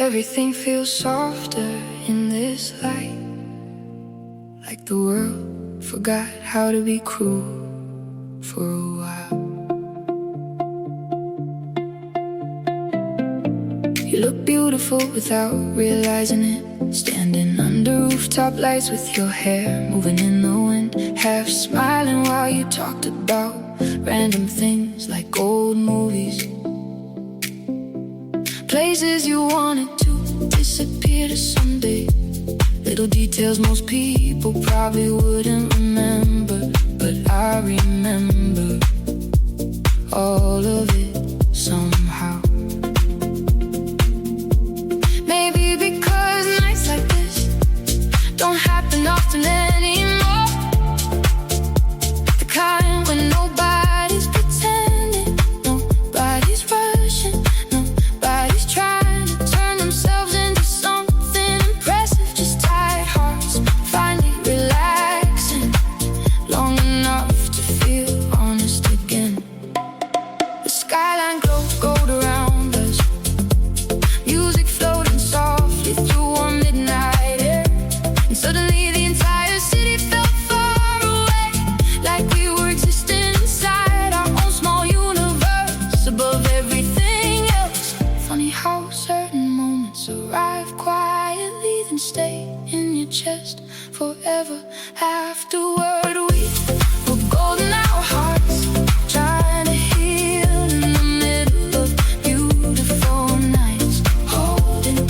Everything feels softer in this light, like the world forgot how to be cruel for a while. You look beautiful without realizing it, standing under rooftop lights with your hair moving in the wind, half smiling while you talked about random things like old movies, places you wanted to disappear to someday, little details most people probably wouldn't remember, but I remember all of it somehow. Maybe because nights like this don't happen often anymore, the kind when nobody's pretending, nobody's rushing, nobody's trying to turn themselves into something impressive, just tired hearts finally relaxing long enough to feel honest again. The skyline glowed gold around us, music floating softly through our midnight air, and suddenly the entire city felt far away, like we were existing inside our own small universe above everything else. Funny how certain moments arrive quietly, then stay in your chest forever afterward. We were golden, our hearts trying to heal in the middle of beautiful nights, holding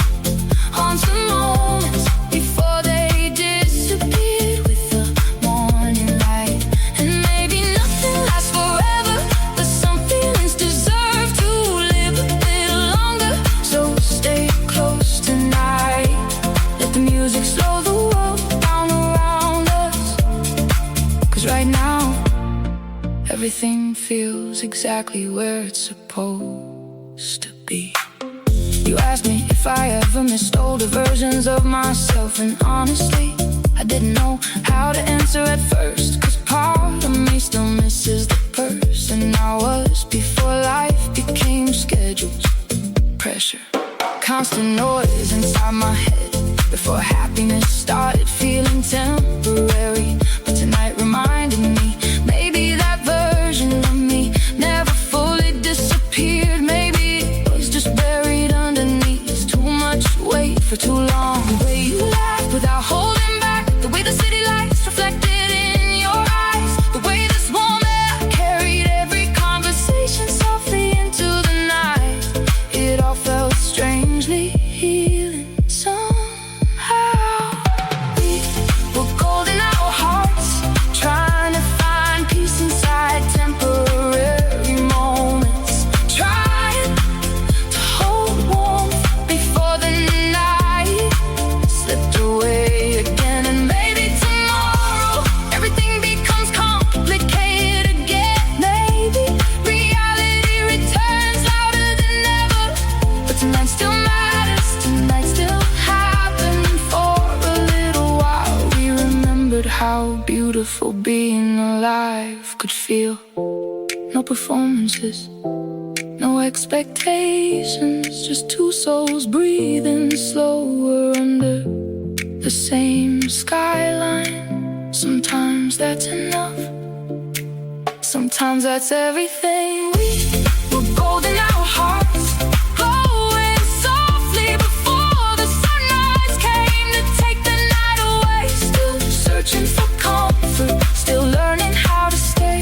on to moments before they disappeared with the morning light. And maybe nothing lasts forever, but some feelings deserve to live a little longer. So stay close tonight, let the music slow the world down around us, 'cause right now everything feels exactly where it's supposed to be. You asked me if I ever missed older versions of myself, and honestly, I didn't know how to answer at first, 'cause part of me still misses the person I was before life became schedules, pressure, constant noise inside my head, before happiness started feeling temporary. But tonight reminded me, maybe that version of me never fully disappeared. Maybe it was just buried underneath too much weight for too long. The way you laughed without holding back, the way the city lights reflected in your eyes, the way this warm air carried every conversation softly into the night, it all felt strangely healing somehow. We were golden, our hearts trying to find peace inside temporary moments, trying to hold warmth before the night slipped away again. And maybe tomorrow everything becomes complicated again. Maybe reality returns louder than ever, but tonight still matters, tonight still happened. For a little while we remembered how beautiful being alive could feel. No performances, no expectations, just two souls breathing slower under the same skyline. Sometimes that's enough, sometimes that's everything. We were golden, our hearts glowing softly before the sunrise came to take the night away. Still searching for comfort, still learning how to stay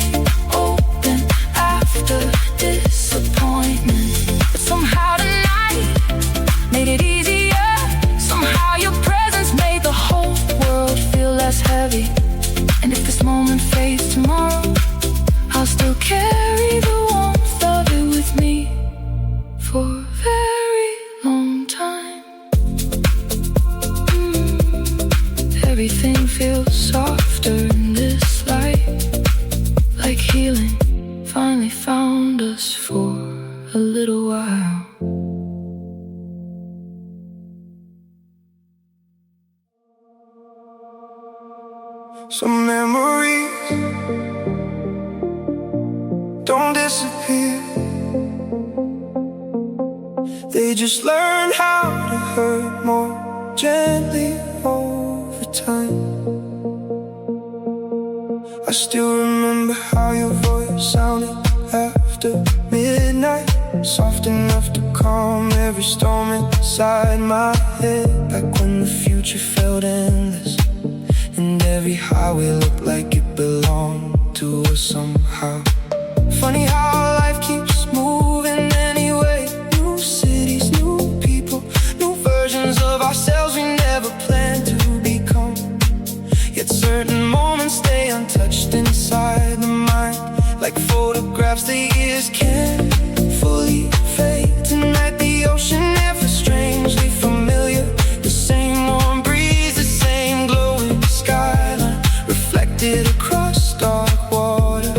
open after disappointment. But somehow tonight made it easier. Somehow your presence made the whole world feel less heavy. And if this moment fades tomorrow, I'll still carry the warmth of it with me for a very long time. Everything feels softer in this light, like healing finally found us for a little while. Some memories don't disappear, they just learn how to hurt more gently over time. I still remember how your voice sounded after midnight, soft enough to calm every storm inside my head. Back when the future felt endless and every highway looked like it belonged to us somehow. Funny how life keeps moving anyway. New cities, new people, new versions of ourselves we never planned to become. Yet certain moments stay untouched inside the mind, like photographs the years can't fully fade. Tonight the ocean air feels strangely familiar. The same warm breeze, the same glowing skyline reflected across dark water.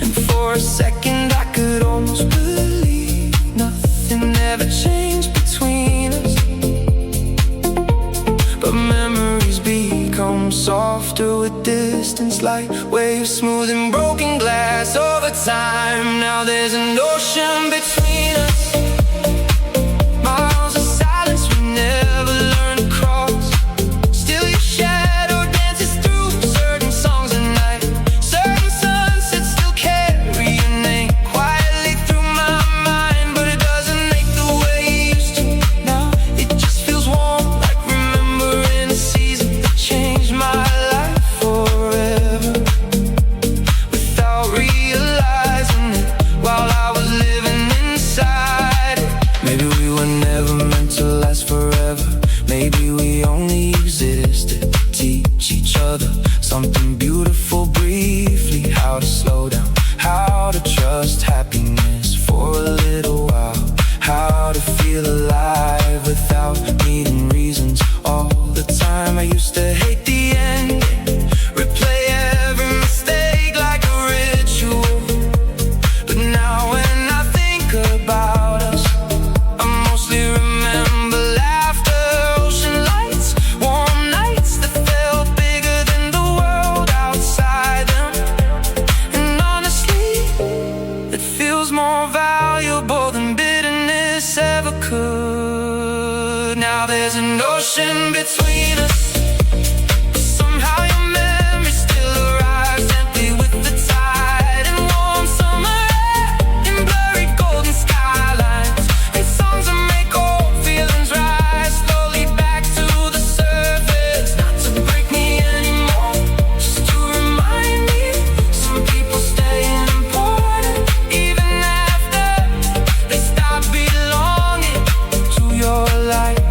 And for a second I could almost believe nothing ever changed between us. But memories become softer with distance, like waves smoothing broken glass over time. Now there's an ocean between us, miles of silence we never learned to cross. Still your shadow dances through certain songs at night. Certain sunsets still carry your name quietly through my mind. But it doesn't ache the way it used to now. It just feels warm, like remembering a season that changed my life forever, without realizing it while I was living inside it. Maybe we were never meant to last forever. Maybe we only existed to teach each other something beautiful briefly. How to slow down, how to trust happiness for a little while, how to feel alive without needing reasons all the time. I used to hate the end, replay every mistake like a ritual. But now when I think about us, I mostly remember laughter, ocean lights, warm nights that felt bigger than the world outside them. And honestly, it feels more valuable than bitterness ever could. Now there's an ocean between us. Somehow your memory still arrives gently with the tide, and warm summer air and blurry golden skylines, and songs that make old feelings rise slowly back to the surface. Not to break me anymore, just to remind me some people stay important even after they stop belonging to your life.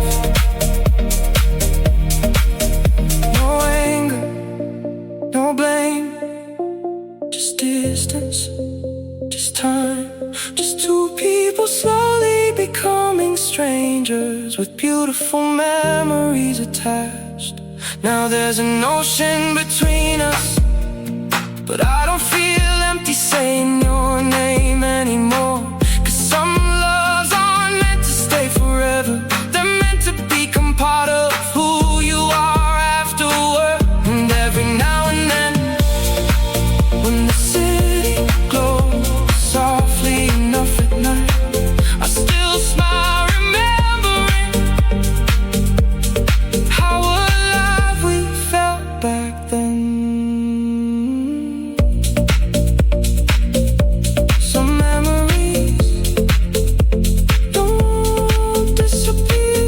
No anger, no blame, just distance, just time, just two people slowly becoming strangers with beautiful memories attached. Now there's an ocean between us, but I don't feel empty saying your name anymore. 'Cause some loves aren't meant to stay forever, they're meant to become part of who you are afterward. And every now and then, when the city glows softly enough at night, I still smile remembering how alive we felt back then. Some memories don't disappear,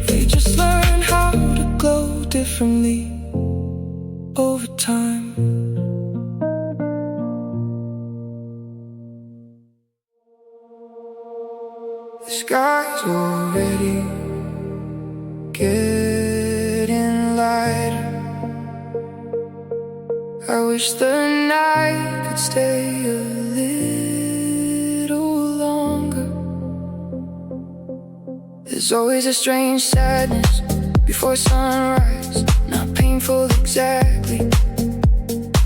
they just learn how to glow differently over time. The sky's already getting lighter. I wish the night could stay a little longer. There's always a strange sadness before sunrise, not painful exactly,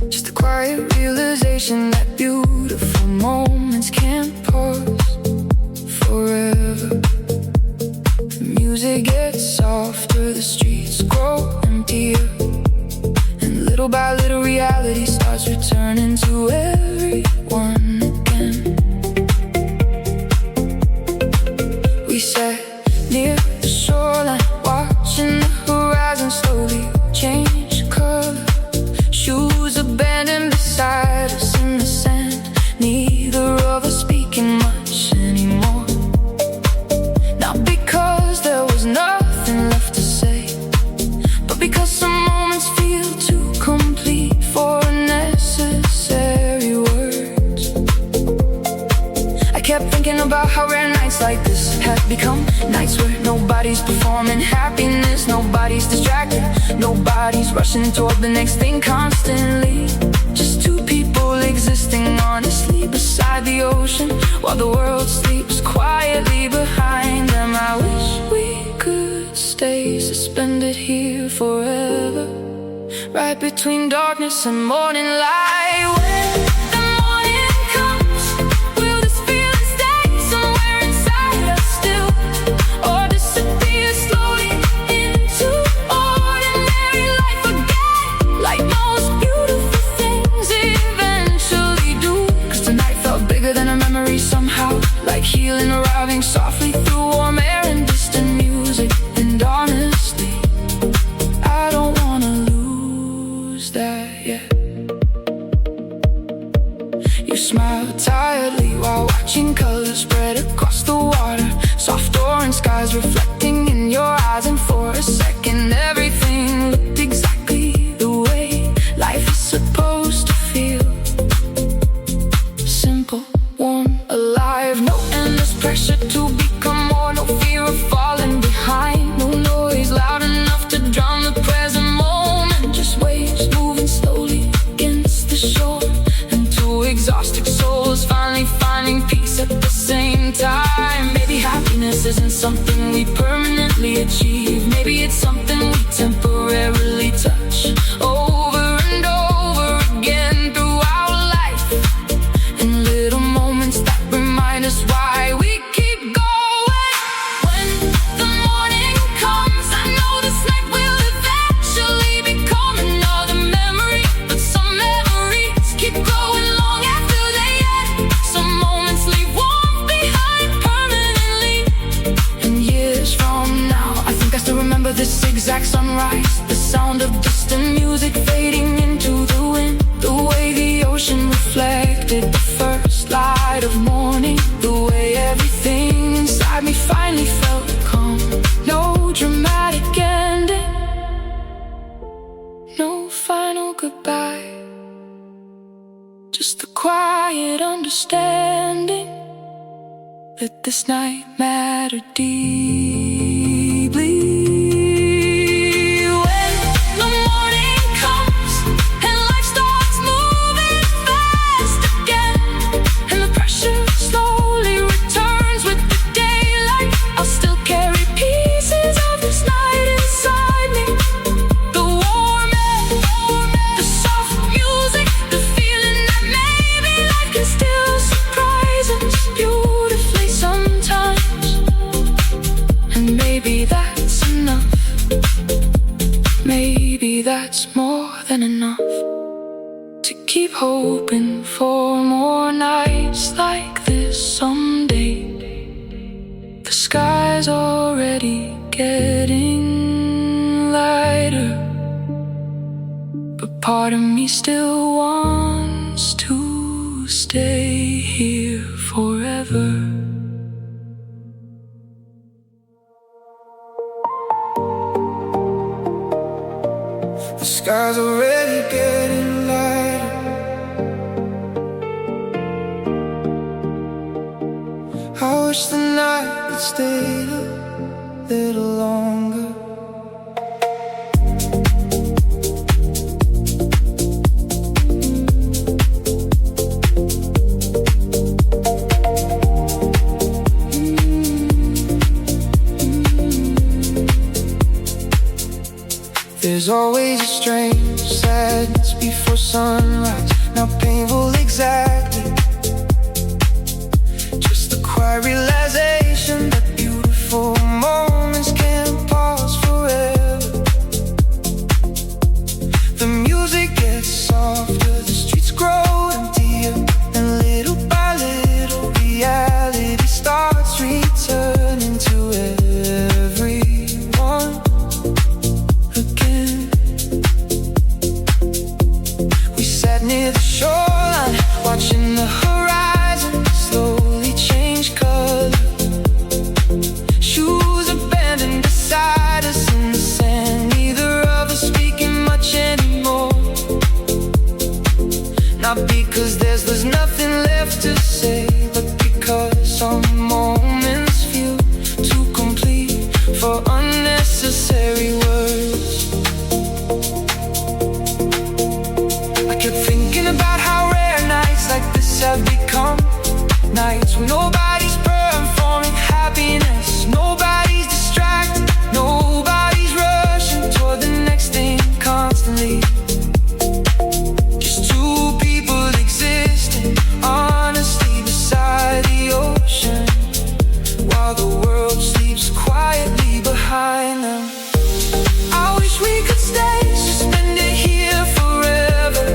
just a quiet realization that beautiful moments can't pause forever. The music gets softer, the streets grow emptier, and little by little reality starts returning to everyone again. shoes abandoned beside us in the sand. Neither of us speaking much anymore. Not because there was nothing left to say, but because some moments feel too complete for unnecessary words. I kept thinking about how rare nights like this had become. Nights where nobody's performing happiness, nobody's distracted, nobody's rushing toward the next thing constantly. Just two people existing honestly beside the ocean, while the world sleeps quietly behind them. I wish we could stay suspended here forever, right between darkness and morning light. When the morning comes, will this feeling stay somewhere inside us still, or disappear slowly into ordinary life again, like most beautiful things eventually do? 'Cause tonight felt bigger than a memory somehow, like healing arriving softly through warm air and distant music. And honestly, I don't wanna lose that yet. You smiled tiredly while watching colors spread across the water, soft orange skies reflecting in your eyes. And for a second everything looked exactly the way life is supposed to feel. Simple, warm, alive, no endless pressure to become more, no fear of falling behind, no noise loud enough to drown the present moment. Just waves moving slowly against the shore, and two exhausted souls finally finding peace at the same time. Maybe happiness isn't something we permanently achieve, maybe it's something we temporarily touch over and over again throughout life, in little moments that remind us why we keep going. When the morning comes, I know this night will eventually become another memory, but some memories keep growing long after they end. Some moments leave warmth behind permanently, and years from now I think I still remember this exact sunrise, the sound of distant music fading into the wind, the way the ocean reflected the first light of morning, the way everything inside me finally felt calm. No dramatic ending, no final goodbye, just the quiet understanding that this night mattered deeply. When the morning comes and life starts moving fast again, and the pressure slowly returns with the daylight, I'll still carry pieces of this night inside me. The warm air, the soft music, the feeling that maybe life can still surprise us beautifully sometimes. And maybe that's enough, maybe that's more than enough, to keep hoping for more nights like this someday. The sky's already getting lighter, but part of me still wants to stay here forever. The sky's already getting lighter. I wish the night had stayed a little longer. There's always a strange sadness before sunrise, not painful exactly, just the quiet realization that beautiful moments can't pause forever. The music gets softer, the streets grow emptier, and little by little reality starts returning to everyone again. sat near the shoreline, watching the horizon slowly change color. Shoes abandoned beside us in the sand, neither of us speaking much anymore. Not because there's nothing left to say, but because some moments feel too complete for unnecessary words. I kept thinking about how rare nights like this have become. Nights when nobody's performing happiness, nobody's distracted, nobody's rushing toward the next thing constantly. Just two people existing honestly beside the ocean, while the world sleeps quietly behind them. I wish we could stay, suspended here forever,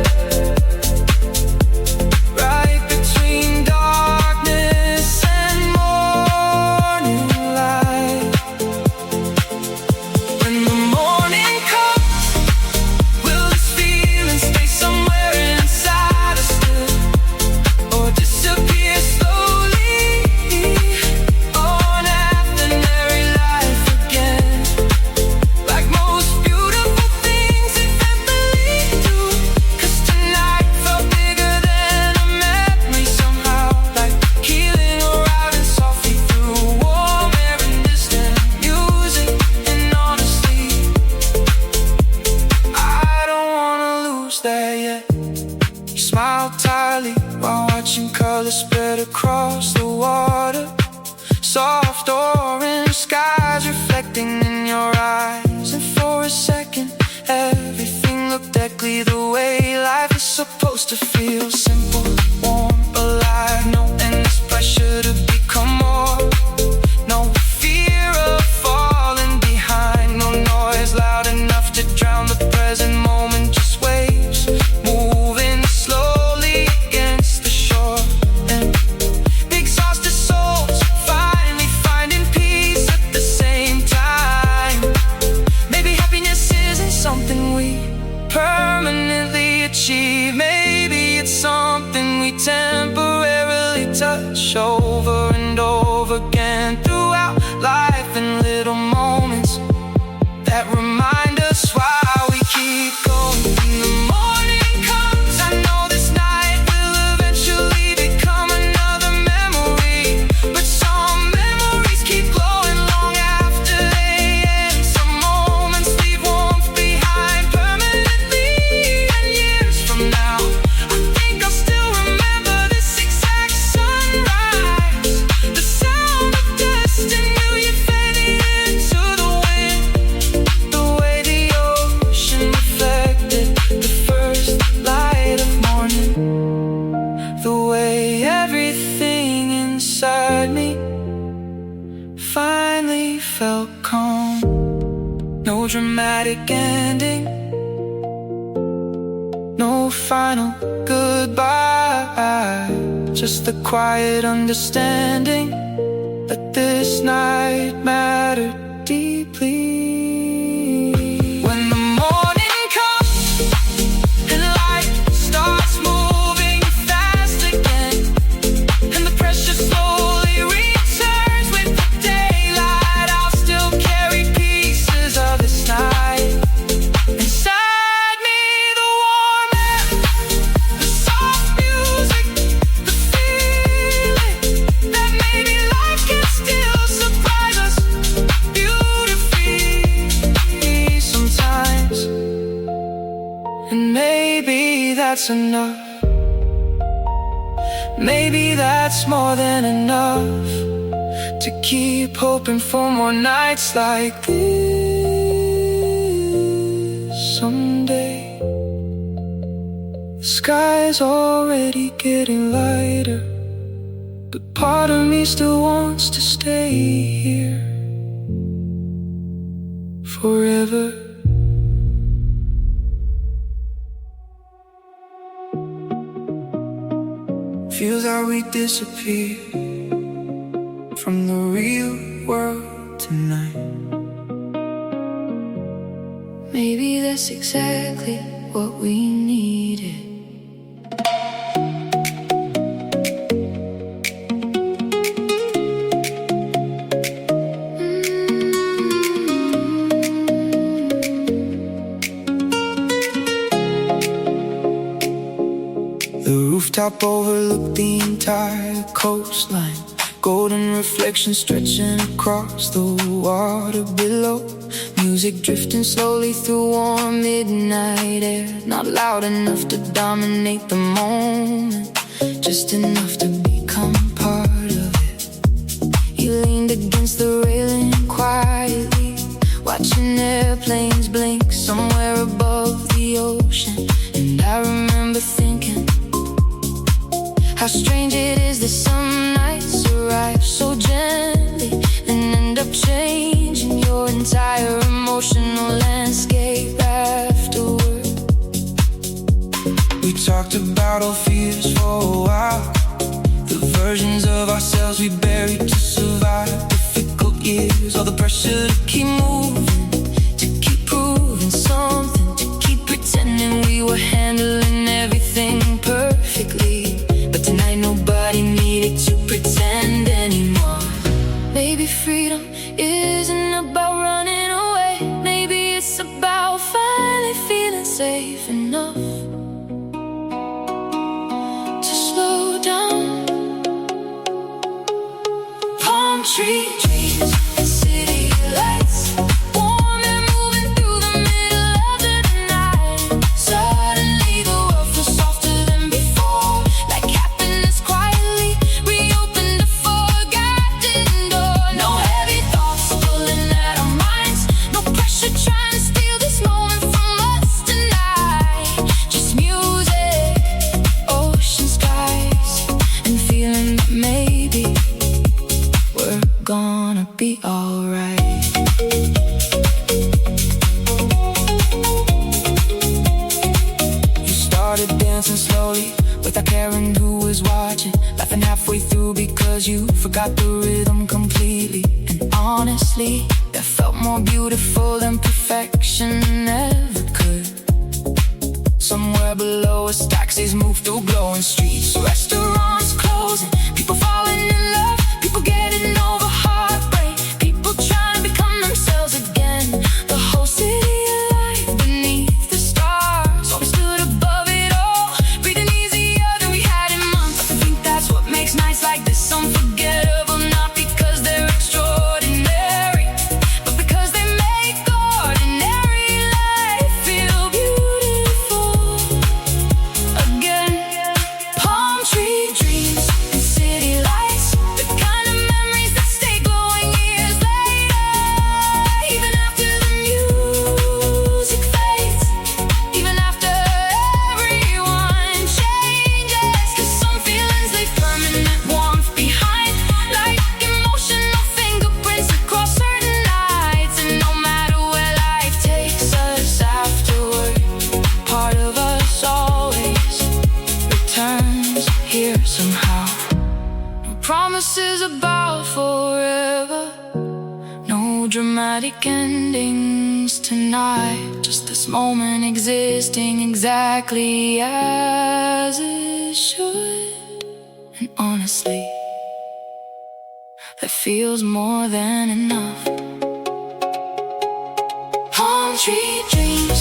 right between darkness and morning light. When the morning comes, will this feeling stay somewhere inside us still, or disappear slowly on ordinary life again? Like most beautiful things if I believe do, 'cause tonight felt bigger than a memory somehow, like healing arriving softly through warm air and distant music. And honestly, I don't wanna lose that yet. You smile tightly while watching colors spread across the water. Soft orange skies reflecting in your eyes, and for a second everything looked deadly. The way life is supposed to feel, simple, warm, alive. No endless pressure to become more, no fear of falling behind, no noise loud enough to drown the present moment. Just waves moving slowly against the shore, and exhausted souls finally finding peace at the same time. Maybe happiness isn't something we permanently achieve. Maybe it's something we temporarily touch over and over again throughout life, in little moments that remind us why we keep going. When the morning comes, I know this night will eventually become another memory, but some memories keep glowing long after they end. Some moments leave warmth behind permanently, and years from now I think I'll still remember this exact sunrise, the sound of dust and you fading into the wind, the way the ocean reflected the first light of morning, the way everything inside me finally felt calm. No dramatic ending, no final goodbye, just the quiet understanding that this night mattered deeply. When the morning comes and life starts moving fast again, and the pressure slowly returns with the daylight, I'll still carry pieces of this night inside me. The warm air, the soft music, the feeling that maybe life can still surprise us beautifully sometimes. And maybe that's enough, maybe that's more than enough to keep hoping for more nights like this someday. The sky's already getting lighter, but part of me still wants to stay here forever. Feels like we disappear from the real world tonight. Maybe that's exactly what we needed. The rooftop overlooked the entire coastline, golden reflections stretching across the water below. Music drifting slowly through warm midnight air, not loud enough to dominate the moment, just enough to become part of it. He leaned against the railing quietly, watching airplanes blink somewhere above the ocean. And I remember thinking how strange it is that some nights arrive so gently and end up changing your entire emotional landscape afterward. We talked about our fears for a while, the versions of ourselves we buried to survive difficult years, all the pressure to keep moving, to keep proving something, to keep pretending we were handling everything perfectly. But tonight nobody needed to pretend anymore. Maybe freedom isn't about running away, maybe it's about finally feeling safe enough to slow down. Palm tree trees and city lights, warm and moving through the middle of the night. Suddenly the world feels softer than before, like happiness quietly reopened a forgotten door. No heavy thoughts pulling at our minds, no pressure trying to steal this moment from us tonight. Just music, ocean skies, and feeling that maybe we're gonna be alright. You started dancing slowly without caring who was watching, laughing halfway through because you forgot the rhythm completely. And honestly, that felt more beautiful than perfection ever could. Somewhere below us, taxis move through glowing streets, restaurants closing, people falling in love, people getting over heartbreak, people trying to become themselves again. The whole city alive beneath the stars, while we stood above it all, breathing easier than we had in months. I think that's what makes nights like this unforgettable, not because they're extraordinary, but because they make ordinary life feel beautiful again. Palm tree dreams and city lights, the kind of memories that stay glowing years later, even after the music fades, even after everyone changes. 'Cause some feelings leave permanent warmth behind, like emotional fingerprints across certain nights. And no matter where life takes us afterward, part of us always returns here somehow. No promises about forever, no dramatic endings tonight, just this moment existing exactly as it should. And honestly, that feels more than enough. Palm tree dreams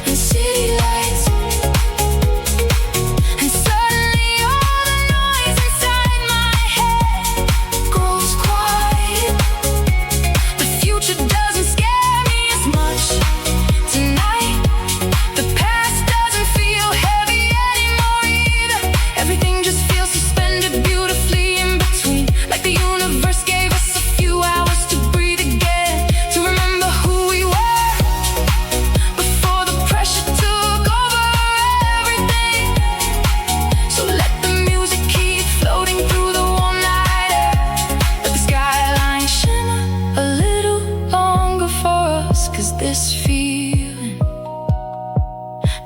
and city lights, and suddenly all the noise inside my head grows quiet. The future doesn't scare me as much tonight. The past doesn't feel heavy anymore either. Everything just feels suspended beautifully in between, like the universe gave us a few hours to breathe again, to remember who we were before the pressure took over everything. So let the music keep floating through the warm night air, let the skylines shimmer a little longer for us. 'Cause this feeling,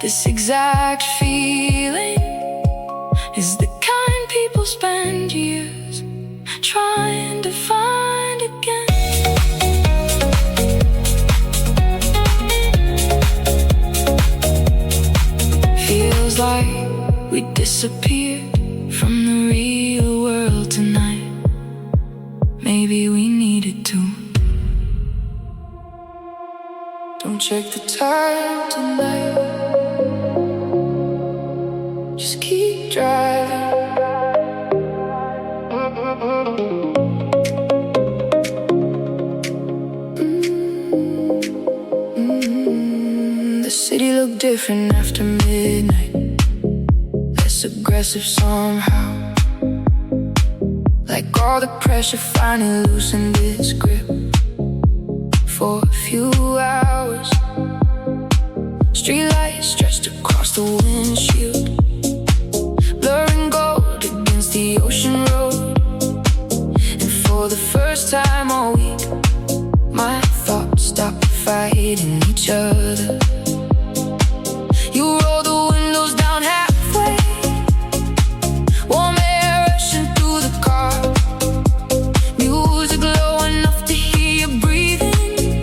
this exact feeling, is the kind people spend years trying to find again. Feels like we disappeared from the real world tonight. Maybe we needed to. Don't check the time tonight. just keep driving. The city looked different after midnight, less aggressive somehow. Like all the pressure finally loosened its grip. For a few hours, streetlights stretched across the windshield, blurring gold against the ocean road. And for the first time all week, my thoughts stopped fighting each other. You roll the windows down halfway, warm air rushing through the car, music low enough to hear you breathing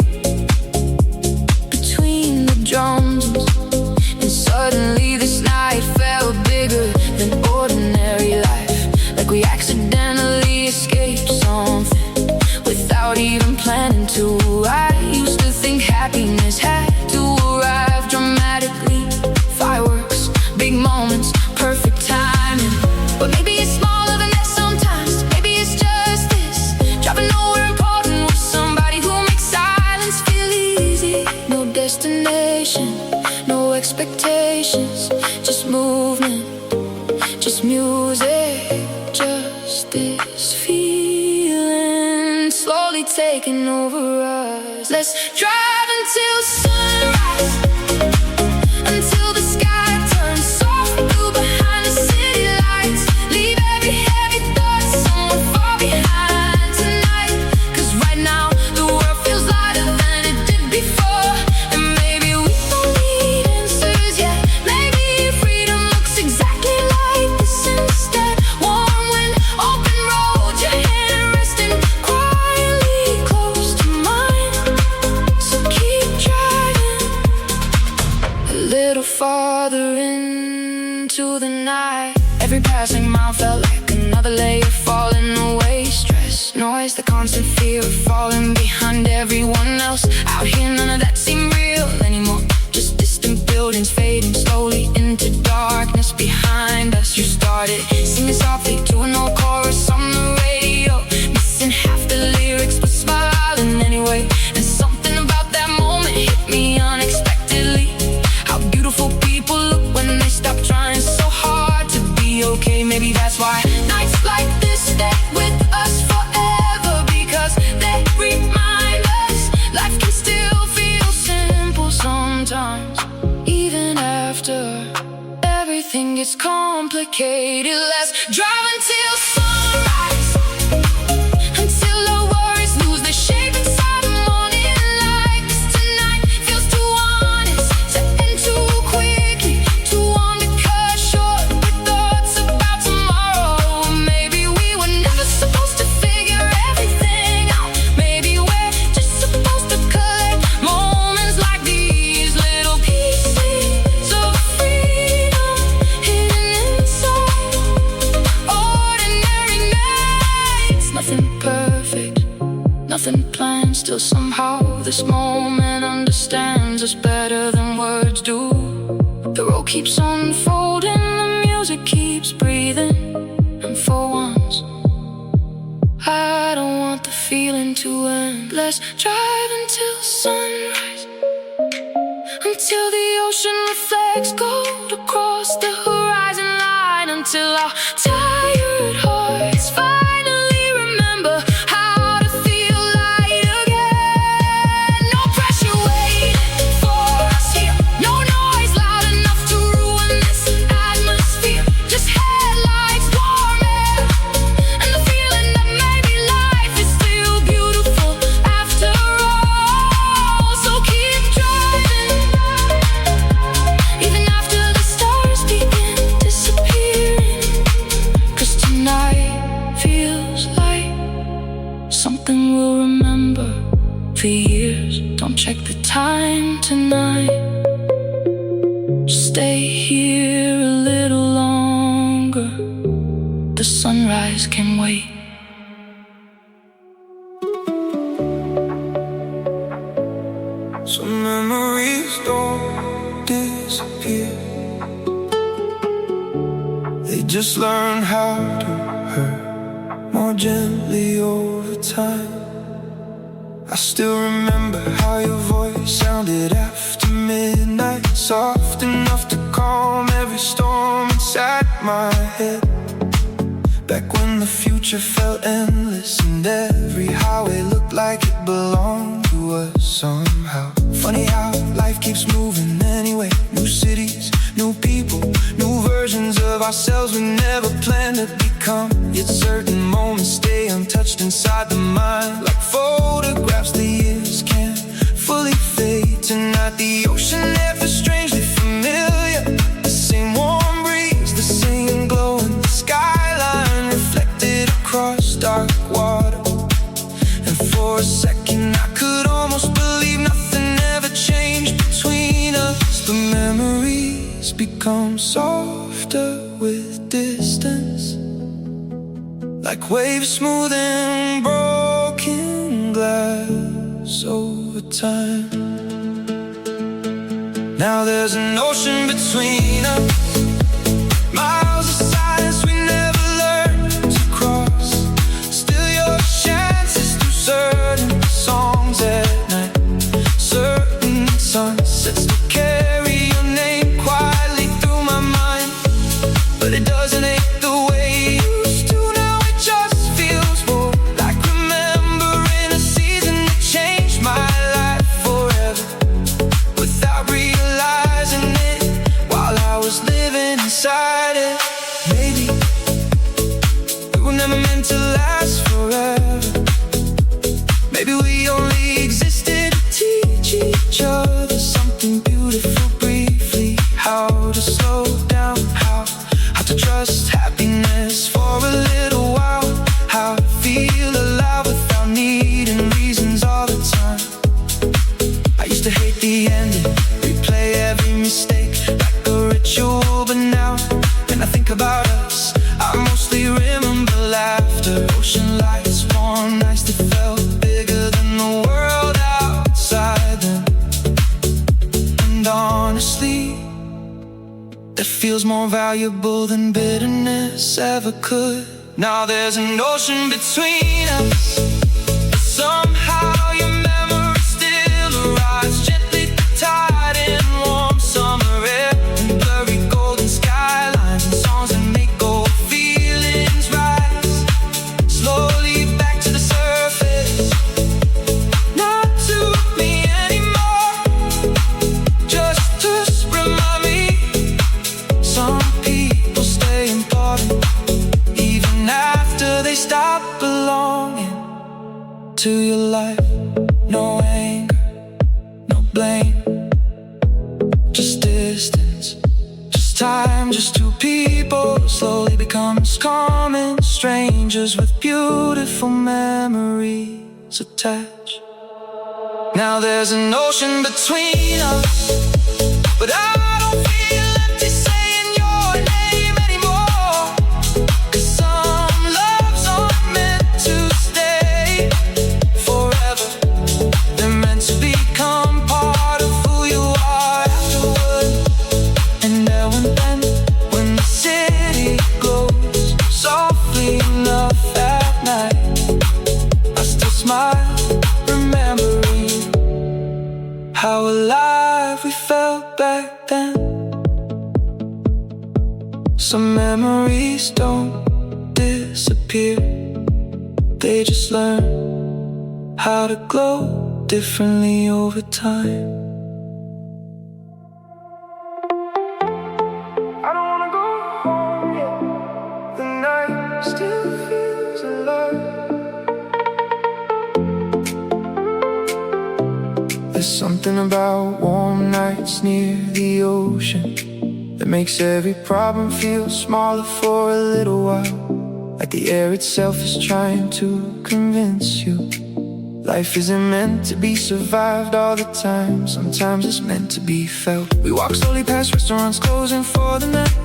between the drums. And suddenly this night felt bigger than ordinary life, like we accidentally escaped something without even planning to. I used to think happiness had to arrive dramatically, fireworks, big moments, perfect timing. But maybe it's smaller than that sometimes. Maybe it's just this, driving nowhere important with somebody who makes silence feel easy. No destination, no expectations, just movement, just music, just this feeling slowly taking over us. Let's drive until sunrise, until the sky turns soft blue behind the city lights. Leave every heavy thought somewhere far behind tonight, 'cause right now the world feels lighter than it did before. And maybe we don't need answers yet. Maybe freedom looks exactly like this instead. Warm wind, open road, your hand resting quietly close to mine. So keep driving a little farther into the night. Every passing mile felt like another layer falling away. Stress, noise, the constant fear of falling behind everyone else. Out here none of that seemed real anymore, just distant buildings fading slowly into darkness behind us. You started singing softly to an old chorus on the radio, missing half the lyrics but smiling anyway. And something about that moment hit me unexpectedly. How beautiful people look when they stop trying so hard to be okay. Maybe that's why nights like this stay with us forever, because they remind us life can still feel simple sometimes, even after everything gets complicated. Let's drive until sunrise, until our worries lose their shape inside the morning light. 'Cause tonight feels too honest to end too quickly, too long to cut short with thoughts about tomorrow. Maybe we were never supposed to figure everything out. Maybe we're just supposed to collect moments like these, little pieces of freedom hidden inside ordinary nights. Nothing perfect, nothing planned, still somehow this moment understands us better than words do. The road keeps unfolding, the music keeps breathing, and for once I don't want the feeling to end. Let's drive until sunrise, until the ocean reflects gold across the horizon line, until our tired hearts finally remember how to feel light again. No pressure waiting for us here, no noise loud enough to ruin this atmosphere. Just headlights, warm air, and the feeling that maybe life is still beautiful after all. So keep driving, even after the stars begin disappearing, 'cause tonight feels like something we'll remember for years. Don't check the time tonight, just stay here a little longer. The sunrise can wait. Some memories don't disappear, just learn how to hurt more gently over time. I still remember how your voice sounded after midnight, soft enough to calm every storm inside my head. Back when the future felt endless and every highway looked like it belonged to us somehow. Funny how life keeps moving anyway. New cities, new people, new versions of ourselves we never planned to become. Yet certain moments stay untouched inside the mind, like photographs the years can't fully fade. Tonight the ocean ever strangely familiar. The same warm breeze, the same glow in the skyline reflected across dark water. And for a second I could almost believe nothing ever changed between us. The memories become softer with distance, like waves smoothing broken glass over time. Now there's an ocean between us, miles of silence we never learned to cross. Still your chances through certain songs at night, certain sunsets to carry your name quietly through my mind. But it doesn't ache the way it used to. Now it just feels more like remembering a season that changed my life forever, without realizing it while I was living inside it. Maybe we were never meant to last forever. Maybe we only existed to teach each other something beautiful briefly. How to slow down, how to trust happiness for a little while, how to feel alive without needing reasons all the time. I used to hate the ending, replay every mistake like a ritual. But now, when I think about us, I mostly remember laughter, ocean lights, warm nights that felt bigger than the world outside them. And honestly, that feels more valuable than bitterness ever could. Now there's an ocean between us, but somehow your memory still arrives gently, tied in warm summer air and blurry golden skylines and songs that make old feelings rise slowly back to the surface. Not to me anymore, just to remind me some people stay important even after they stop belonging to your life. No anger, no blame, just distance, just time, just two people slowly becomes common strangers with beautiful memories attached. Now there's an ocean between us, but I don't feel empty saying your name anymore. 'Cause some loves aren't meant to stay forever, they're meant to become part of who you are afterward. And now and then, when the city glows softly enough at night, I still smile, remembering how alive we felt back then. Some memories don't disappear, they just learn how to glow differently over time. I don't wanna go home yet, the night still feels alive. There's something about warm nights near the ocean that makes every problem feel smaller for a little while. Like the air itself is trying to convince you life isn't meant to be survived all the time. Sometimes it's meant to be felt. We walk slowly past restaurants closing for the night,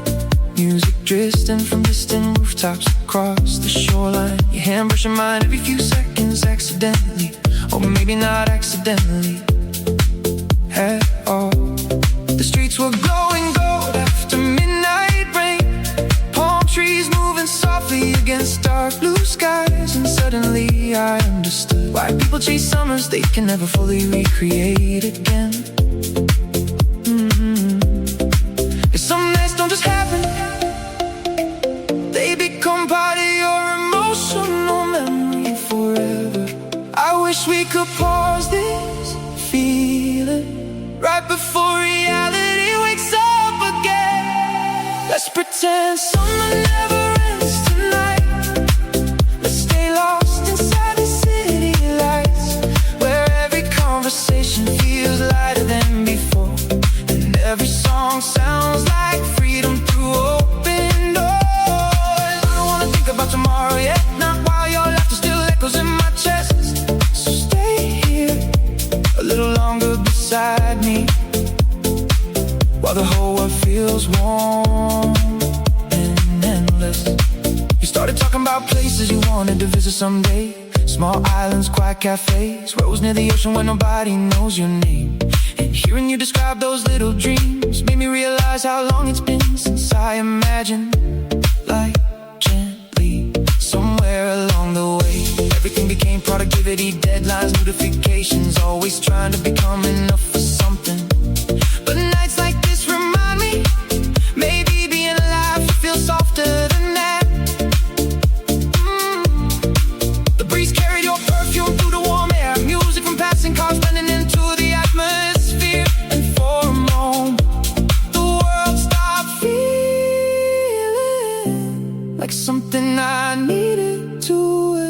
music drifting from distant rooftops across the shoreline. Your hand brushing mine every few seconds accidentally, or maybe not accidentally at all. The streets were glowing gold after midnight rain, palm trees people chase summers they can never fully recreate again. Some nights don't just happen, they become part of your emotional memory forever. I wish we could pause this feeling right before reality wakes up again. Let's pretend summer never ends tonight. Let's stay lost inside the city lights, where every conversation feels lighter than before, and every song sounds like freedom through open doors. I don't wanna think about tomorrow yet, not while your laughter still echoes in my chest. So stay here a little longer beside me, while the whole world feels warm and endless. You started talking about places you wanted to visit someday, small islands, quiet cafes, rows near the ocean where nobody knows your name. And hearing you describe those little dreams made me realize how long it's been since I imagined life gently. Somewhere along the way, everything became productivity, deadlines, notifications, always trying to become enough for something. But nights like this remind me, maybe being alive should feel softer than that. The breeze carried your perfume through the warm air, music from passing cars blending into the atmosphere. And for a moment, the world stopped feeling like something I needed to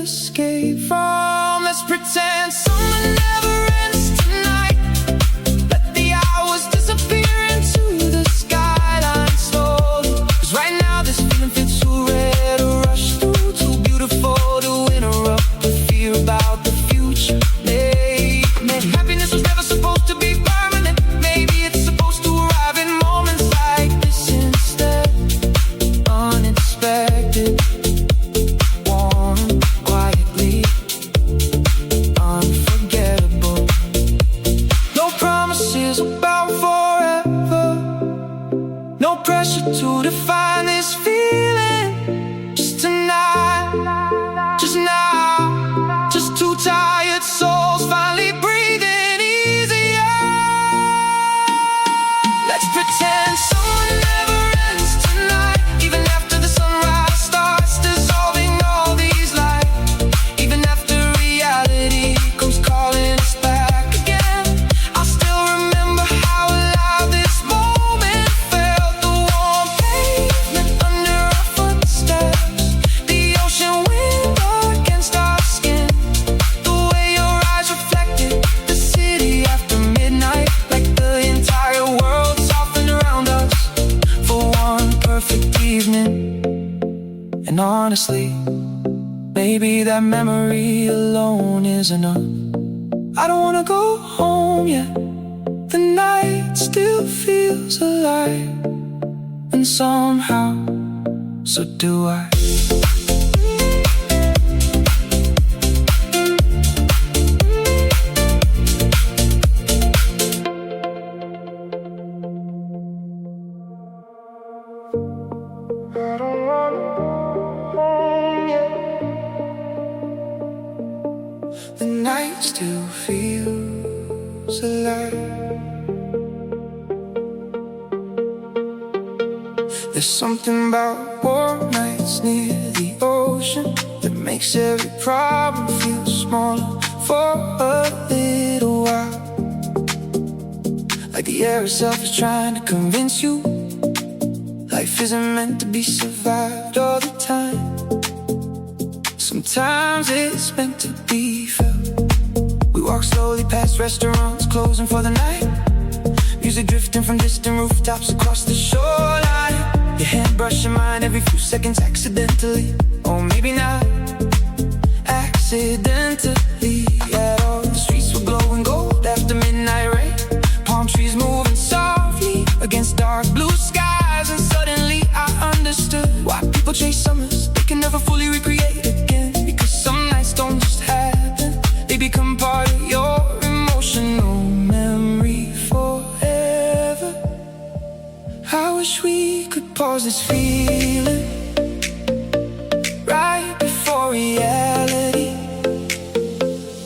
escape from. Let's pretend summer never ends tonight. Let the hours disappear into the skyline slowly. 'Cause right now this feeling feels too rare to rush through, too beautiful to interrupt the fear about the future. Maybe happiness was never supposed to be permanent. Maybe it's supposed to arrive in moments like this instead. Unexpected, warm, quietly, unforgettable. No promises about forever, no pressure to define this feeling. Just tonight, just now, just two tired souls finally breathing easier. Let's pretend summer never ends tonight, even after the sunrise starts dissolving all these lights, even after reality comes calling us back again. I'll still remember how alive this moment felt, the warm pavement under our footsteps, the ocean wind against our skin, the way your eyes reflected the city after midnight, like the entire world softened around us for one perfect evening. And honestly, maybe that memory alone is enough. I don't wanna go home yet, the night still feels alive, and somehow, so do I. I don't wanna go home yet, the night still feels alive. There's something about warm nights near the ocean that makes every problem feel smaller for a little while. Like the air itself is trying to convince you life isn't meant to be survived all the time. Sometimes it's meant to be felt. We walk slowly past restaurants closing for the night, music drifting from distant rooftops across the shoreline. Your hand brushing mine every few seconds accidentally, or maybe not accidentally at all. The streets were glowing gold after midnight rain, palm trees moving softly against dark blue skies. And suddenly I understood why people chase summers they can never fully recreate again. Because some nights don't just happen, they become part of your emotional memory forever. I wish we could pause this feeling right before reality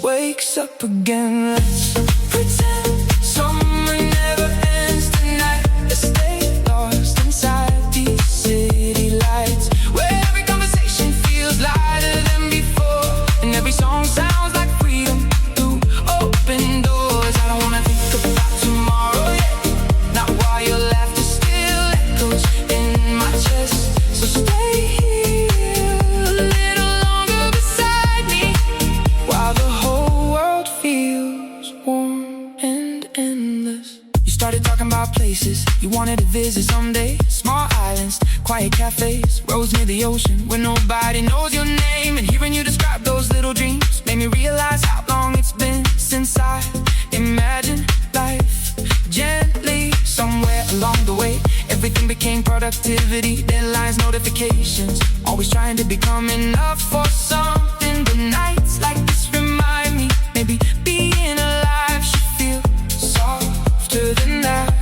wakes up again. Let's pretend summer never ends tonight. Let's stay lost inside these city lights, where every conversation feels lighter than before, and every song sounds like freedom through open doors. I don't wanna think about tomorrow yet, not while your laughter still echoes in my chest. So stay here a little longer beside me, while the whole world feels warm and endless. You started talking about places you wanted to visit someday. Small islands, quiet cafes, roads near the ocean where nobody knows your name. And hearing you describe those little dreams made me realize how long it's been since I imagined life gently. Somewhere along the way, everything became productivity, deadlines, notifications, always trying to become enough for something. But nights like this remind me, maybe being alive should feel softer than that.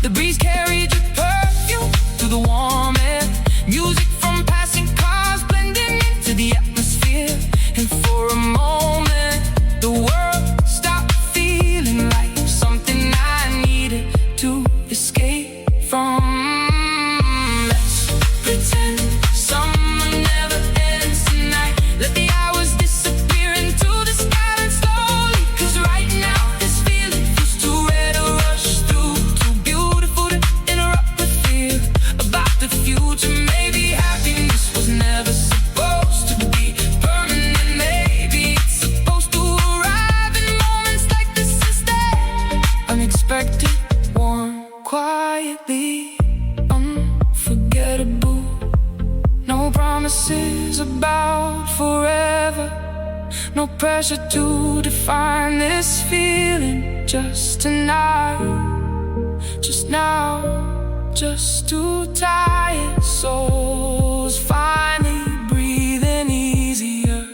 The breeze carried your perfume through the warm air, music from passing cars blending into the atmosphere. And for a moment, the world stopped feeling like something I needed to escape from. Let's pretend summer never ends tonight. Let the hours disappear into the skyline slowly, 'cause right now this feeling feels too rare to rush through, too beautiful to interrupt with fear about the future. Maybe happiness was never supposed to be permanent. Maybe it's supposed to arrive in moments like this instead. Unexpected, warm, quietly unforgettable. No promises about forever, no pressure to define this feeling. Just tonight, just now, just two tired souls finally breathing easier.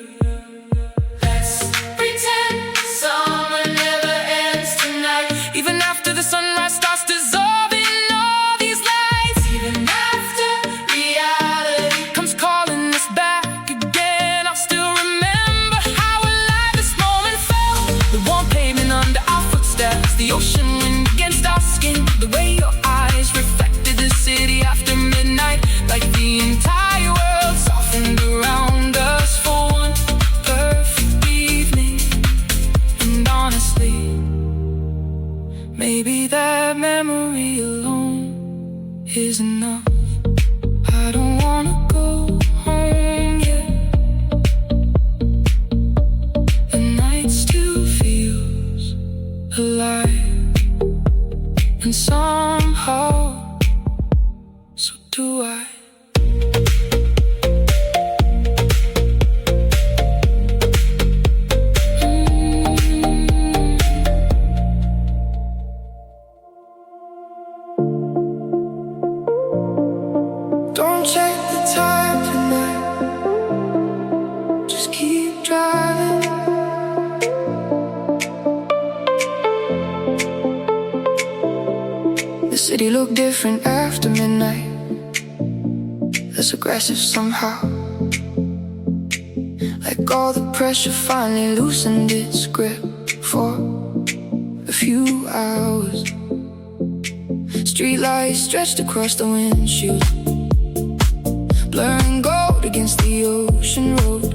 Let's pretend summer never ends tonight, even after the sunrise starts dissolving all these lights, even after reality comes calling us back again. I'll still remember how alive this moment felt, the warm pavement under our footsteps, the ocean wind against our skin, the way your eyes reflected the city after midnight, like the entire world softened around us for one perfect evening. And honestly, maybe that memory alone is enough. I don't wanna go home yet. The night still feels alive, and somehow, so do I. Don't check the time tonight, just keep driving. The city looked different after midnight, less aggressive somehow, like all the pressure finally loosened its grip for a few hours. Streetlights stretched across the windshield, blurring gold against the ocean road.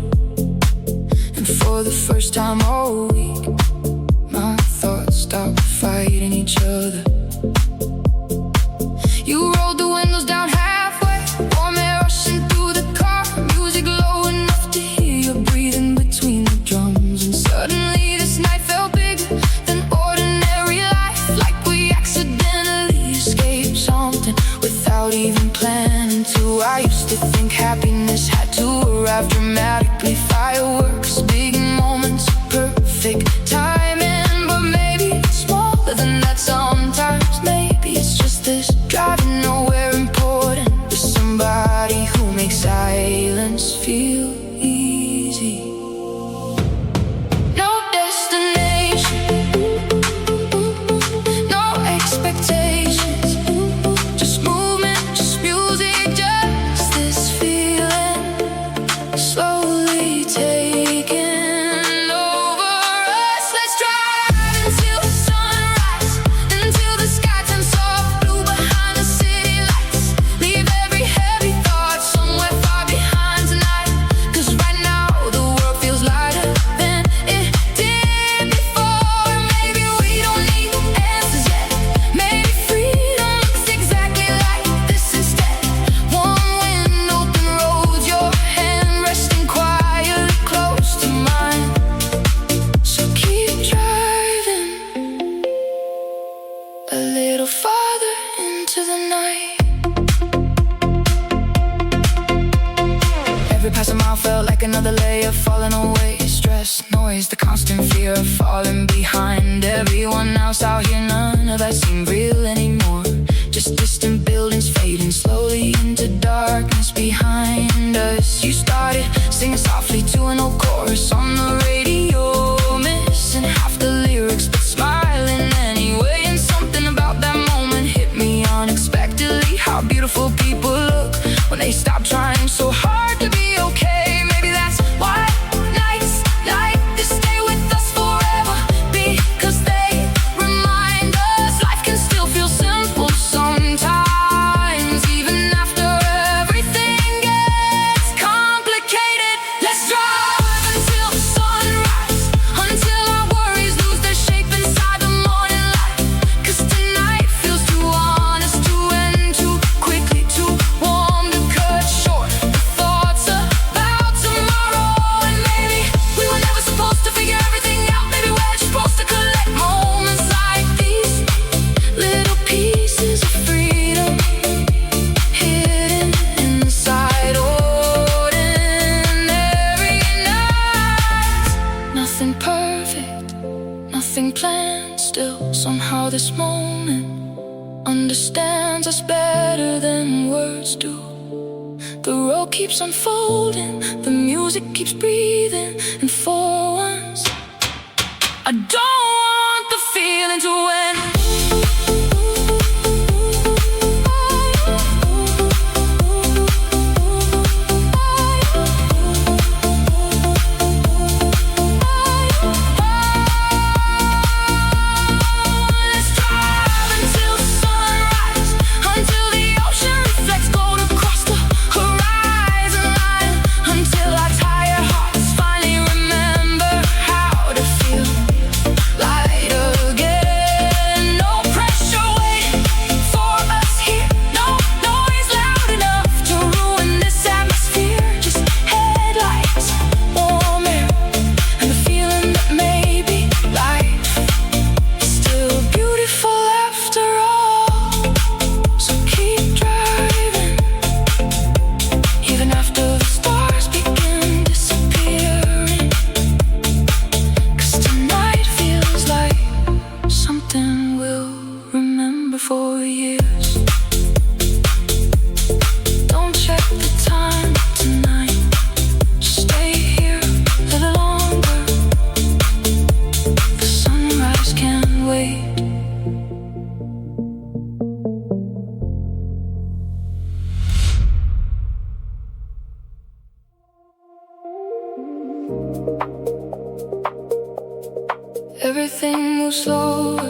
And for the first time all week, my thoughts stopped fighting each other. You rolled the windows down halfway, warm air rushing through the car, music low enough to hear you breathing between the drums. And suddenly this night felt bigger than ordinary life, like we accidentally escaped something without even planning to. I used to think happiness had to arrive dramatically, fireworks, big moments, perfect timing. But maybe it's smaller than that sometimes. Maybe it's just this driving nowhere important with somebody who makes silence feel easy. No destination, no expectations, just movement, just music, just this feeling slowly taking Every passing mile felt like another layer falling away. Stress, noise, the constant fear of falling behind everyone else out here. None of that seemed real anymore. Just distant buildings fading slowly into darkness behind us. You started singing softly to an old chorus on the radio, missing half the lyrics but smiling anyway. And something about that moment hit me unexpectedly. How beautiful people look when they stop trying so hard to be okay. Maybe that's why nights like this stay with us forever, because they remind us life can still feel simple sometimes, even after everything gets complicated. Let's drive until the sunrise, until our worries lose their shape inside the morning light. Cause tonight feels too honest to end too quickly, too warm to cut short the thoughts about tomorrow. And maybe we were never supposed to figure everything out. Maybe we're just supposed to collect moments like these, little pieces of freedom hidden inside ordinary nights. Nothing perfect, nothing planned. Still, somehow this moment understands us better than words do. The road keeps unfolding, the music keeps breathing, and for once, I don't want the feeling to end. Let's drive until the sunrise, until the ocean reflects gold across the horizon line, until our tired hearts finally remember how to feel light again. No pressure waiting for us here, no noise loud enough to ruin this atmosphere. Just headlights, warm air, and the feeling that maybe life is still beautiful after all. So keep driving, even after the stars begin disappearing. Cause tonight feels like something we'll remember for years. Don't check the time tonight, just stay here a little longer. The sunrise can't wait. Everything moves slower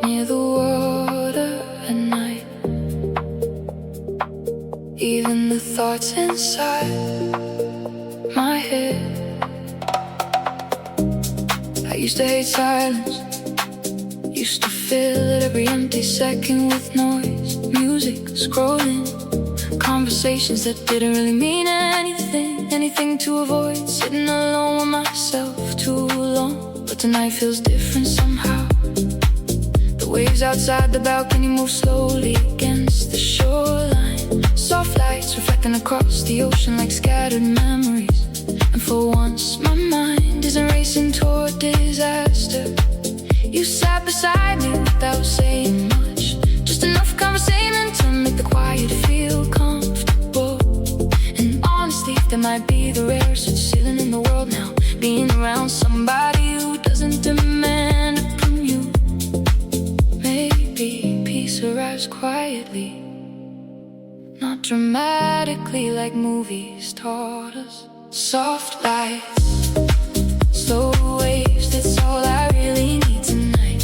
near the water at night. Even the thoughts inside my head. I used to hate silence, used to fill it every empty second with noise, music, scrolling, conversations that didn't really mean anything to avoid, sitting alone with myself too long. But tonight feels different somehow. The waves outside the balcony move slowly against the shoreline. Soft lights reflecting across the ocean like scattered memories. And for once my mind isn't racing toward disaster. You sat beside me without saying much, just enough conversation to make the quiet feel comfortable. And honestly, that might be the rarest feeling in the world now, being around somebody who doesn't demand it from you. Maybe peace arrives quietly, not dramatically like movies taught us. Soft lights, slow waves, that's all I really need tonight.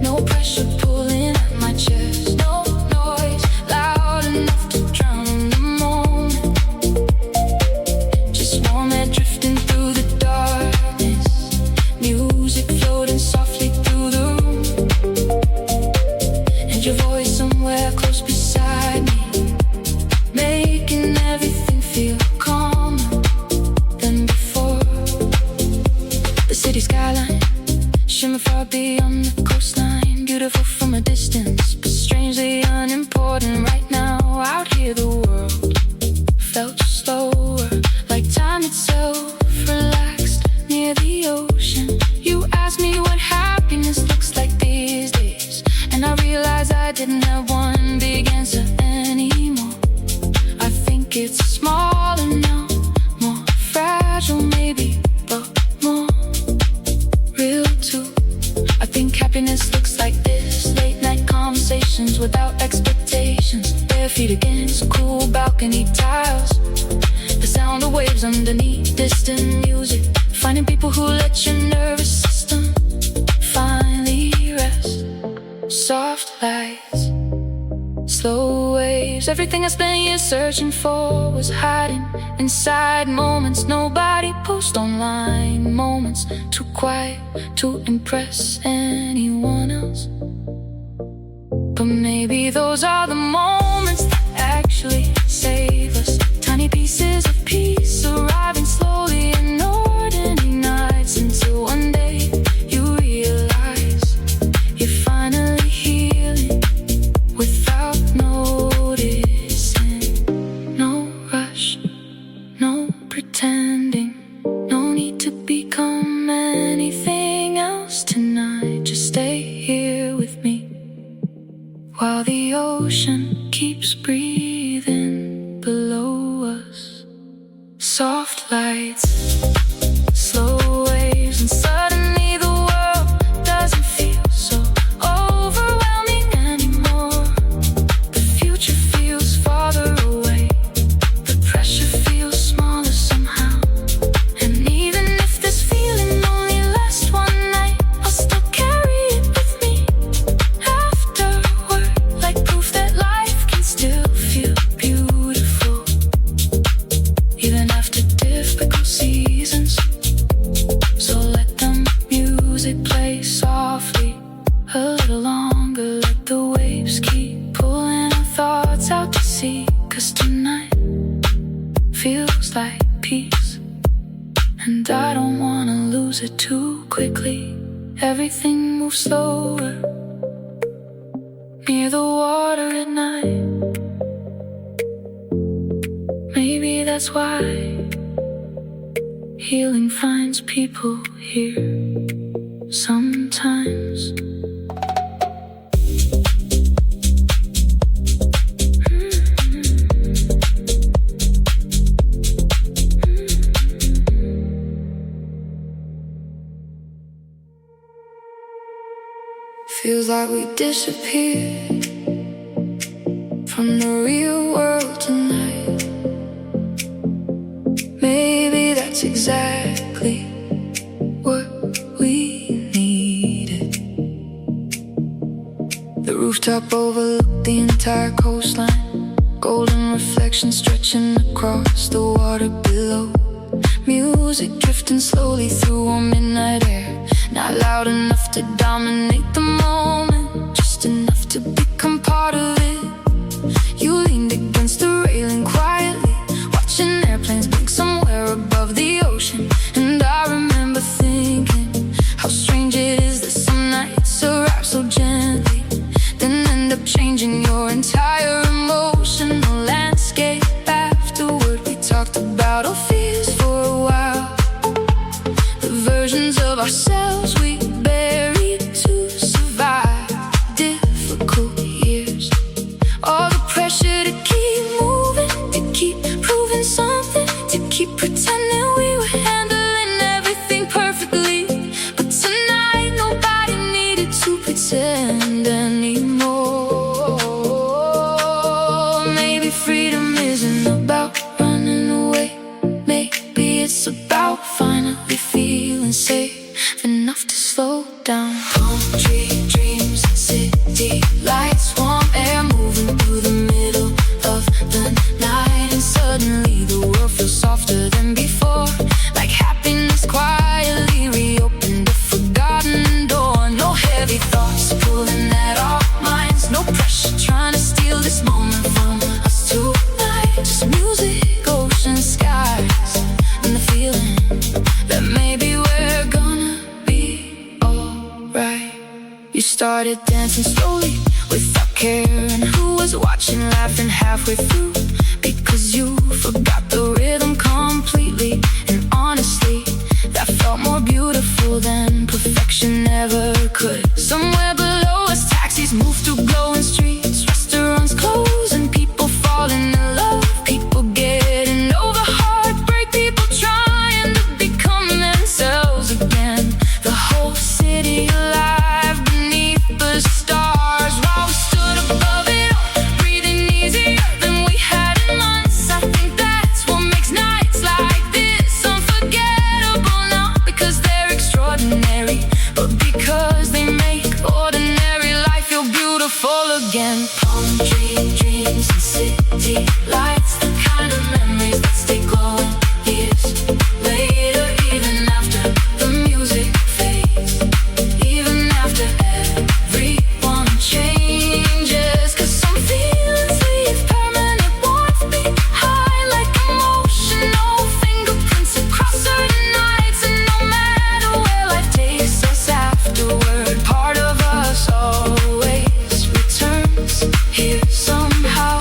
No pressure pulling at my chest, no noise loud enough to drown in the moment. Just warm air drifting through the darkness, music floating softly through the room, and your voice somewhere close beside me, making everything feel calmer than before. bare feet against cool balcony tiles. The sound of waves underneath distant music, finding people who let your nervous system finally rest. Soft lights, slow waves, everything I spent years searching for was hiding inside moments nobody posts online. Moments too quiet to impress anyone else. But maybe those are the moments that actually save us. Tiny pieces of peace arriving slowly in ordinary nights, until one day you realize you're finally healing without noticing. No rush, no pretending, no need to become anything else tonight. Just stay here with me while the ocean keeps breathing below us. Soft lights, slow waves, and suddenly the world doesn't feel so overwhelming anymore. The future feels farther away, the pressure feels smaller somehow. And even if this feeling only lasts one night, I'll still carry it with me afterward, like proof that life can still feel beautiful, even after difficult seasons. So let the music play softly a little longer, let the waves keep pulling our thoughts out to sea. 'Cause tonight feels like peace, and I don't wanna lose it too quickly. Everything moves slower near the water at night. Maybe that's why healing finds people here sometimes. Feels like we disappeared from the real world tonight. Maybe that's exactly what we needed. The rooftop overlooked the entire coastline, golden reflections stretching across the water below. Music drifting slowly through a midnight air, not loud enough to dominate the moment, just enough to become part of it. You leaned against the railing quietly, watching airplanes blink somewhere above the ocean. And I remember thinking how strange it is that some nights arrive so gently, then end up changing your entire emotional landscape. Afterward we talked about our fears for a while, the versions of ourselves we buried to survive difficult years. All the pressure to keep moving, to keep proving something, to keep pretending we were handling everything perfectly. But tonight nobody needed to pretend anymore. Maybe freedom isn't about running away, maybe it's about finally feeling safe enough to slow down. Palm tree dreams, city lights, warm air moving through the middle of the night. And suddenly the world feels softer than before, like happiness quietly reopened a forgotten door. No heavy thoughts pulling at our minds, no pressure trying to steal this moment from us tonight. Just music, ocean, skies, and the feeling that maybe we're gonna be alright. You started dancing slowly without caring who was watching, laughing halfway through, because you forgot the rhythm completely. And honestly, that felt more beautiful than perfection ever could. Somewhere below us, taxis move through glowing streets, restaurants close, and people falling in love, people getting over heartbreak, people trying to become themselves again. The whole city alive beneath the stars, while we stood above it all, breathing easier city lights, the kind of memories that stay glowing years later, even after the music fades, even after everyone changes. 'Cause some feelings leave permanent warmth behind, like emotional fingerprints across certain nights. And no matter where life takes us afterward, part of us always returns here somehow.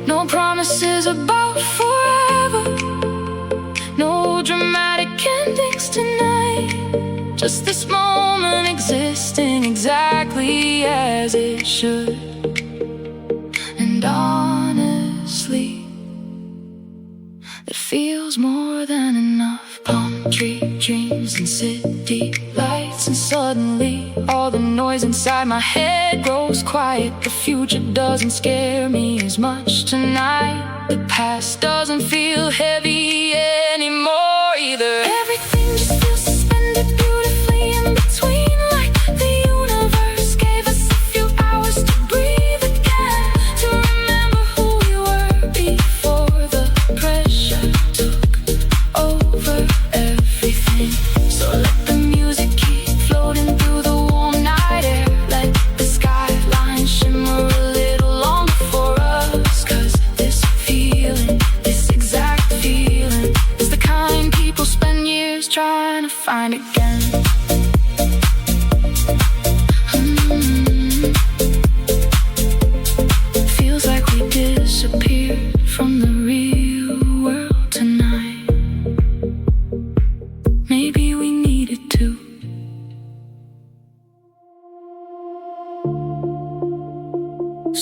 No promises about forever, no dramatic endings tonight, just this moment existing exactly as it should. And honestly, it feels more than enough. Palm tree dreams and city lights, and suddenly all the noise inside my head grows quiet. The future doesn't scare me as much tonight. The past doesn't feel heavy anymore either. Everything just feels suspended beautifully in between, like the universe gave us a few hours to breathe again, to remember who we were before the pressure took over everything. So let the music keep floating through the warm night air, let the skylines shimmer a little longer for us. 'Cause this feeling, this exact feeling, is the kind people spend years trying to find again. Feels like we disappeared from the real world tonight. Maybe we needed to.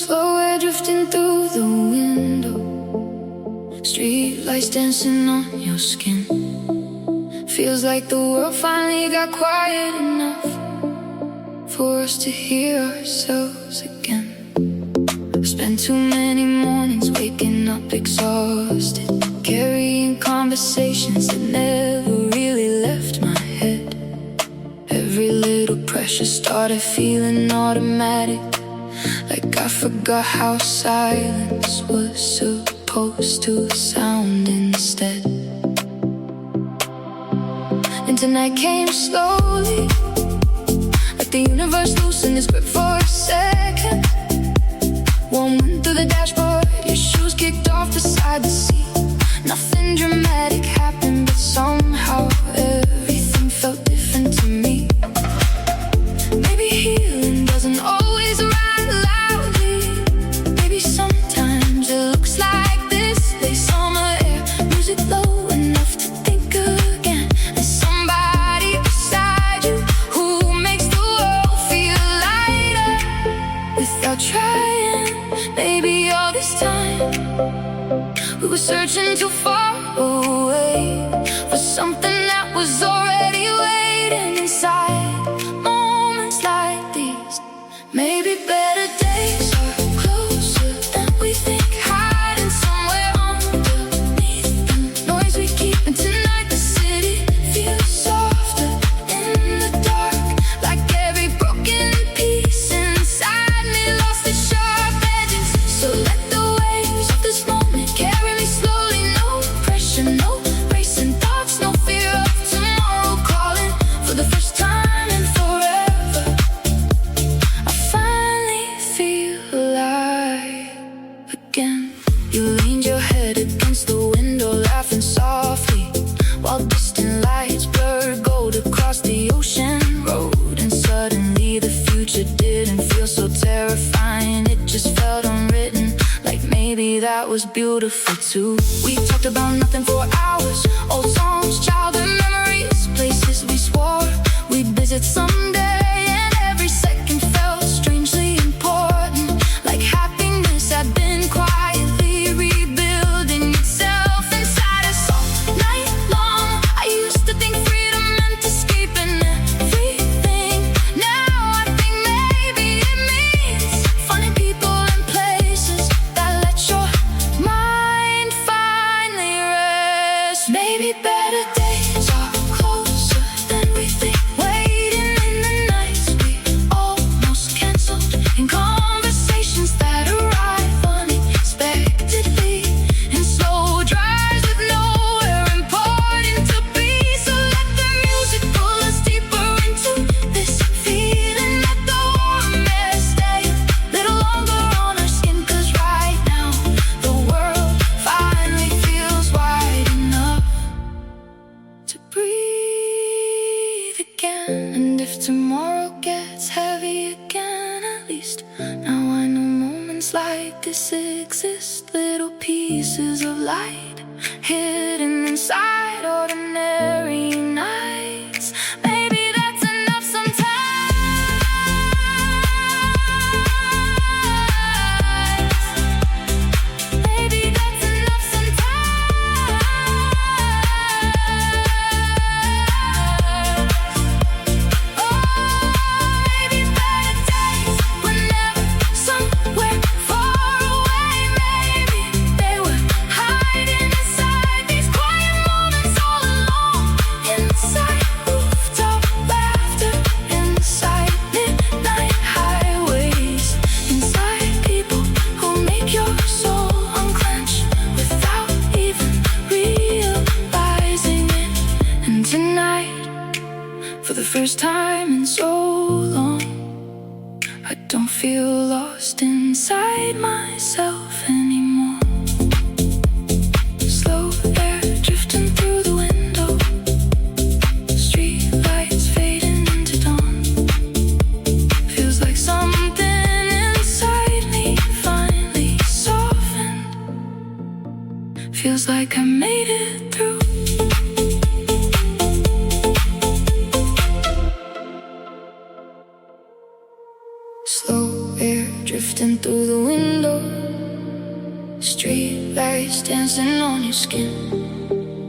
Slow air drifting through the window, street lights dancing on your skin. Feels like the world finally got quiet enough for us to hear ourselves again. I've spent too many mornings waking up exhausted, carrying conversations that never really left my head. Every little pressure started feeling automatic, like I forgot how silence was supposed to sound instead. And tonight came slowly, like the universe loosened its grip for a second. Warm wind through the dashboard, your shoes kicked off beside the seat. Nothing dramatic happened, but somehow everything felt different to me. Maybe healing doesn't always arrive loudly. Maybe sometimes it looks like this. Late summer air, music low enough to think again, and somebody beside you who makes the world feel lighter without trying. Maybe all this time we were searching too far away for something that was already waiting inside. Moments like these, maybe better days are closer than we think, hiding somewhere underneath the noise we keep. And tonight the city feels softer in the dark, like every broken piece inside me lost its sharp edges. So let the waves of this moment carry me slowly. No pressure, no racing thoughts, no fear of tomorrow calling. For the first time in forever, I finally feel alive again. You leaned your head against the window, laughing softly, while distant lights blurred gold across the ocean road. And suddenly the future didn't feel so terrifying, it just felt unwritten, like maybe that was beautiful too. We talked about nothing for hours, old songs, childhood memories, places we swore we'd visit someday. And every second felt strangely important, like happiness had been quietly rebuilding itself inside us all night long. I used to think freedom meant escaping everything. Now I think maybe it means finding people and places that let your mind finally rest. Maybe better days are closer than we think, waiting in the this exists. Little pieces of light hidden inside ordinary nights. Maybe that's enough sometimes. Maybe that's enough sometimes. Oh, maybe better days were never somewhere far away. Maybe they were hiding inside these quiet moments all alone. Inside rooftop laughter, inside midnight highways, inside people who make your soul unclench without even realizing it. And tonight, for the first time in so long, I don't feel lost inside myself anymore. Slow air drifting through the window, street lights fading into dawn. Feels like something inside me finally softened. Feels like I made it through. Slow air drifting through the window, street lights dancing on your skin.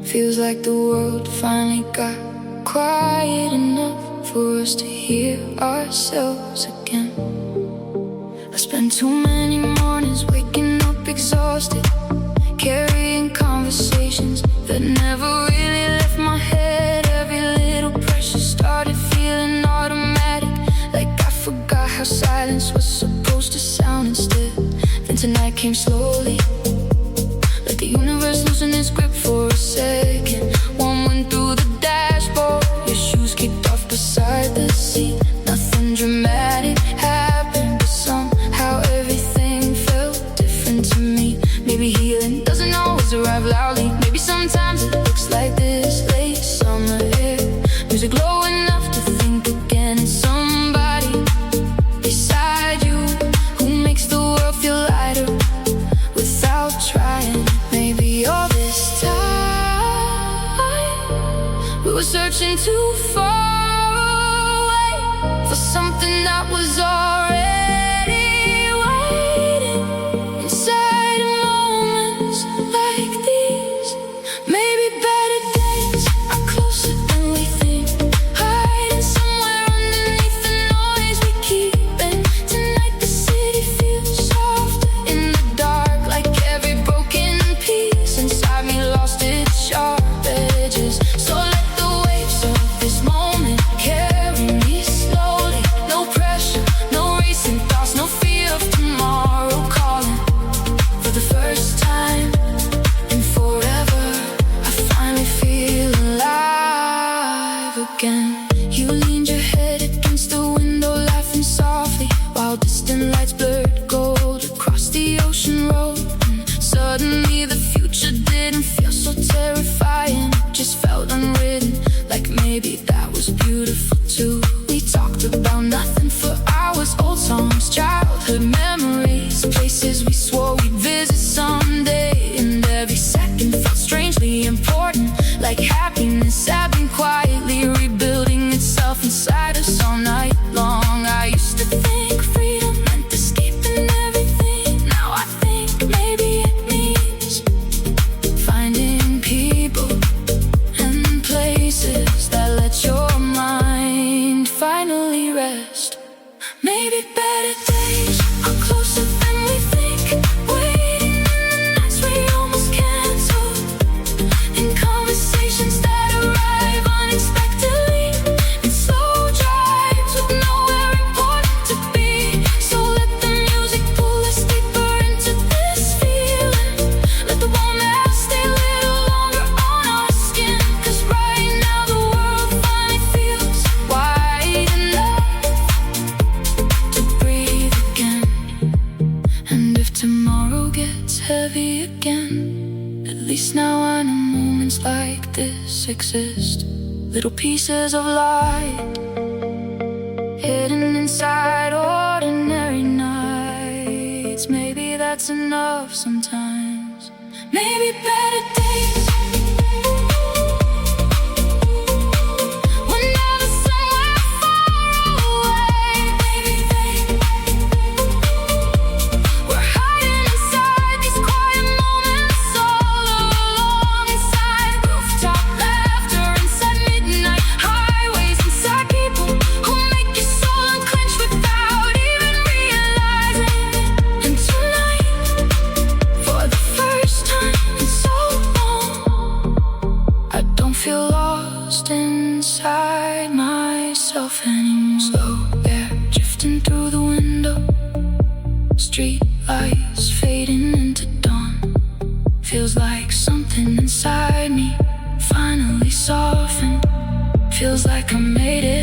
Feels like the world finally got quiet enough for us to hear ourselves again. I spent too many mornings waking up exhausted, carrying conversations that never really left my head. Every little pressure started feeling automatic, like I forgot how silence was supposed to sound instead. Then tonight came slowly, like the universe losing its grip for a second. One went through the dashboard, your shoes kicked off beside the seat. Nothing dramatic happened, but somehow everything felt different to me. Maybe healing doesn't always arrive loudly. Maybe sometimes it looks like this late summer air, music low enough to think again. It's somebody beside you who makes the world feel lighter without trying. Maybe all this time we were searching too far away for something that was already waiting inside moments like these. Maybe better days are closer than we think, hiding somewhere underneath the noise we keep. And tonight the city feels softer in the dark, like every broken piece inside me lost its sharp edges. So let the waves of this moment carry me slowly. No pressure, no racing thoughts, no fear of tomorrow calling. For the first time in forever, I finally feel alive again. You leaned your head against the window, laughing softly, while distant lights blurred gold across the ocean road. And suddenly the future didn't feel so terrifying, it just felt unwritten, like maybe that was beautiful too. We talked about nothing for hours, old songs, childhood memories, places we swore we'd visit someday. And every second felt strangely important, like happiness had been quietly rebuilding itself inside us all night long. I used to think freedom meant escaping everything. Now I think maybe it means finding people and places that let your mind finally rest. Maybe better days are closer than we think, waiting in the nights we almost canceled, in conversations that arrive unexpectedly, in slow drives with nowhere important to be. So let the music pull us deeper into this feeling. Let the warm air stay a little longer on our skin, 'cause right now the world finally feels wide enough to breathe again. And if tomorrow gets heavy again, at least now I know moments like this exist. Little pieces of light hidden inside ordinary nights. Maybe that that's enough sometimes. Maybe better days when never somewhere far away. Maybe they were hiding inside these quiet moments, all alone inside rooftop laughter, inside midnight highways, inside people who make your soul unclench without even realizing it. And tonight, for the first time in so long, I don't feel lost inside myself anymore. Slow air drifting through the window, street lights fading into dawn. Feels like something inside me finally softened. Feels like I made it